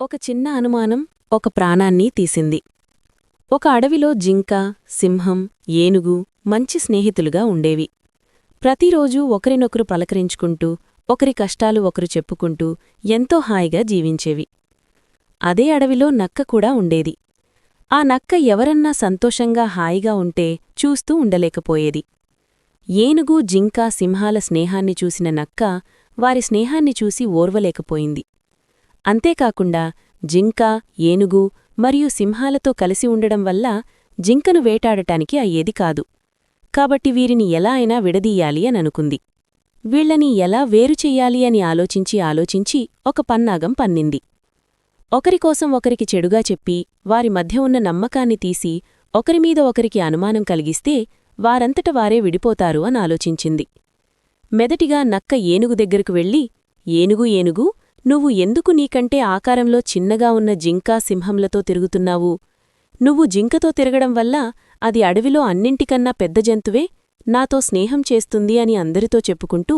ఒక చిన్న అనుమానం ఒక ప్రాణాన్ని తీసింది. ఒక అడవిలో జింక, సింహం, ఏనుగు మంచి స్నేహితులుగా ఉండేవి. ప్రతిరోజూ ఒకరినొకరు పలకరించుకుంటూ, ఒకరి కష్టాలు ఒకరు చెప్పుకుంటూ ఎంతో హాయిగా జీవించేవి. అదే అడవిలో నక్క కూడా ఉండేది. ఆ నక్క ఎవరన్నా సంతోషంగా హాయిగా ఉంటే చూస్తూ ఉండలేకపోయేది. ఏనుగు, జింక, సింహాల స్నేహాన్ని చూసిన నక్క వారి స్నేహాన్ని చూసి ఓర్వలేకపోయింది. అంతేకాకుండా జింక, ఏనుగు మరియు సింహాలతో కలిసి ఉండడం వల్ల జింకను వేటాడటానికి అయ్యేది కాదు. కాబట్టి వీరిని ఎలా అయినా విడదీయాలి అననుకుంది. వీళ్లని ఎలా వేరుచెయ్యాలి అని ఆలోచించి ఒక పన్నాగం పన్నింది. ఒకరికోసం ఒకరికి చెడుగా చెప్పి వారి మధ్య ఉన్న నమ్మకాన్ని తీసి ఒకరిమీద ఒకరికి అనుమానం కలిగిస్తే వారంతట వారే విడిపోతారు అని ఆలోచించింది. మెదటిగా నక్క ఏనుగు దగ్గరకు వెళ్ళి, ఏనుగు నువ్వు ఎందుకు నీకంటే ఆకారంలో చిన్నగా ఉన్న జింకా, సింహంలతో తిరుగుతున్నావు? నువ్వు జింకతో తిరగడం వల్ల అది అడవిలో అన్నింటికన్నా పెద్ద జంతువే నాతో స్నేహం చేస్తుంది అని అందరితో చెప్పుకుంటూ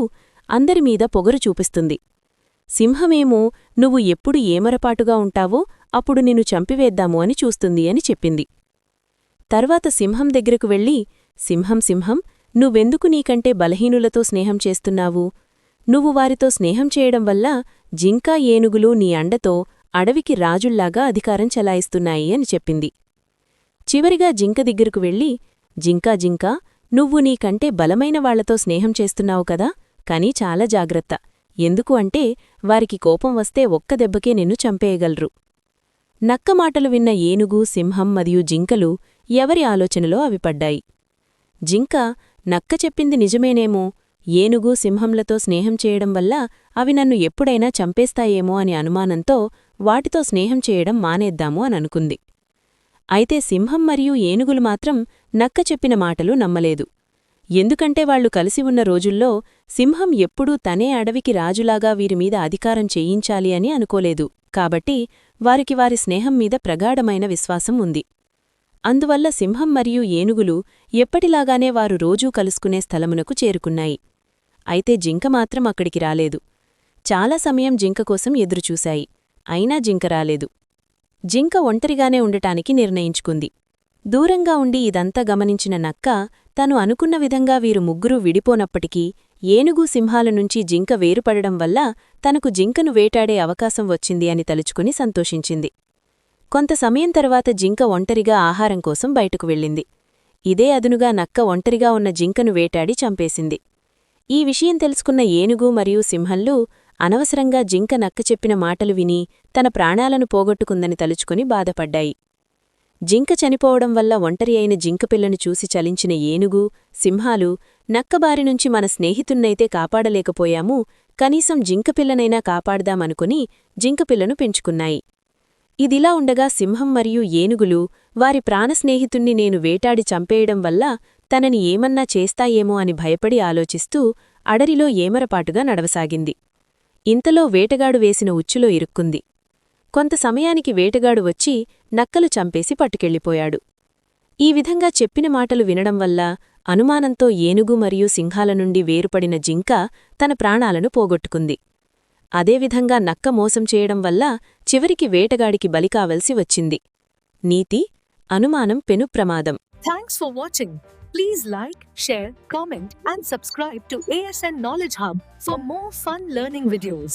అందరిమీద పొగరు చూపిస్తుంది. సింహమేమో నువ్వు ఎప్పుడు ఏమరపాటుగా ఉంటావో అప్పుడు నిన్ను చంపివేద్దాము అని చూస్తుంది అని చెప్పింది. తర్వాత సింహం దగ్గరకు వెళ్ళి, సింహం నువ్వెందుకు నీకంటే బలహీనులతో స్నేహం చేస్తున్నావు? నువ్వు వారితో స్నేహం చేయడం వల్ల జింకా, ఏనుగులు నీ అండతో అడవికి రాజుల్లాగా అధికారం చెలాయిస్తున్నాయి అని చెప్పింది. చివరిగా జింక దగ్గరకు వెళ్ళి, జింకా నువ్వు నీకంటే బలమైన వాళ్లతో స్నేహం చేస్తున్నావు కదా, కానీ చాలా జాగ్రత్త. ఎందుకు అంటే వారికి కోపం వస్తే ఒక్క దెబ్బకే నిన్ను చంపేయగలరు. నక్క మాటలు విన్న ఏనుగు, సింహం మరియు జింకలు ఎవరి ఆలోచనలో అవి పడ్డాయి. జింక, నక్క చెప్పింది నిజమేనేమో, ఏనుగు, సింహంలతో స్నేహం చేయడం వల్ల అవి నన్ను ఎప్పుడైనా చంపేస్తాయేమో అని అనుమానంతో వాటితో స్నేహం చేయడం మానేద్దాము అననుకుంది. అయితే సింహం మరియు ఏనుగులు మాత్రం నక్క చెప్పిన మాటలు నమ్మలేదు. ఎందుకంటే వాళ్లు కలిసి ఉన్న రోజుల్లో సింహం ఎప్పుడూ తనే అడవికి రాజులాగా వీరిమీద అధికారం చేయించాలి అని అనుకోలేదు. కాబట్టి వారికి వారి స్నేహం మీద ప్రగాఢమైన విశ్వాసం ఉంది. అందువల్ల సింహం మరియు ఏనుగులు ఎప్పటిలాగానే వారు రోజూ కలుసుకునే స్థలమునకు చేరుకున్నాయి. అయితే జింక మాత్రం అక్కడికి రాలేదు. చాలా సమయం జింక కోసం ఎదురుచూశాయి. అయినా జింక రాలేదు. జింక ఒంటరిగానే ఉండటానికి నిర్ణయించుకుంది. దూరంగా ఉండి ఇదంతా గమనించిన నక్క తను అనుకున్న విధంగా వీరు ముగ్గురూ విడిపోనప్పటికీ ఏనుగు, సింహాల నుంచి జింక వేరుపడడం వల్ల తనకు జింకను వేటాడే అవకాశం వచ్చింది అని తలుచుకుని సంతోషించింది. కొంత సమయం తర్వాత జింక ఒంటరిగా ఆహారం కోసం బయటకు వెళ్ళింది. ఇదే అదునుగా నక్క ఒంటరిగా ఉన్న జింకను వేటాడి చంపేసింది. ఈ విషయం తెలుసుకున్న ఏనుగు మరియు సింహంలు అనవసరంగా జింక నక్క చెప్పిన మాటలు విని తన ప్రాణాలను పోగొట్టుకుందని తలుచుకుని బాధపడ్డాయి. జింక చనిపోవడం వల్ల ఒంటరి అయిన జింకపిల్లను చూసి చలించిన ఏనుగు, సింహాలు నక్కబారినుంచి మన స్నేహితున్నైతే కాపాడలేకపోయాము, కనీసం జింకపిల్లనైనా కాపాడదామనుకుని జింకపిల్లను పెంచుకున్నాయి. ఇదిలా ఉండగా సింహం మరియు ఏనుగులు వారి ప్రాణస్నేహితుణ్ణి నేను వేటాడి చంపేయడం వల్ల తనని ఏమన్నా చేస్తాయేమో అని భయపడి ఆలోచిస్తూ అడరిలో ఏమరపాటుగా నడవసాగింది. ఇంతలో వేటగాడు వేసిన ఉచ్చులో ఇరుక్కుంది. కొంత సమయానికి వేటగాడు వచ్చి నక్కలు చంపేసి పట్టుకెళ్ళిపోయాడు. ఈ విధంగా చెప్పిన మాటలు వినడం వల్ల అనుమానంతో ఏనుగు మరియు సింహాల నుండి వేరుపడిన జింక తన ప్రాణాలను పోగొట్టుకుంది. అదేవిధంగా నక్క మోసం చేయడం వల్ల చివరికి వేటగాడికి బలికావలసి వచ్చింది. నీతి: అనుమానం పెను ప్రమాదం. Thanks for watching. Please like, share, comment and subscribe to ASN Knowledge Hub for more fun learning videos.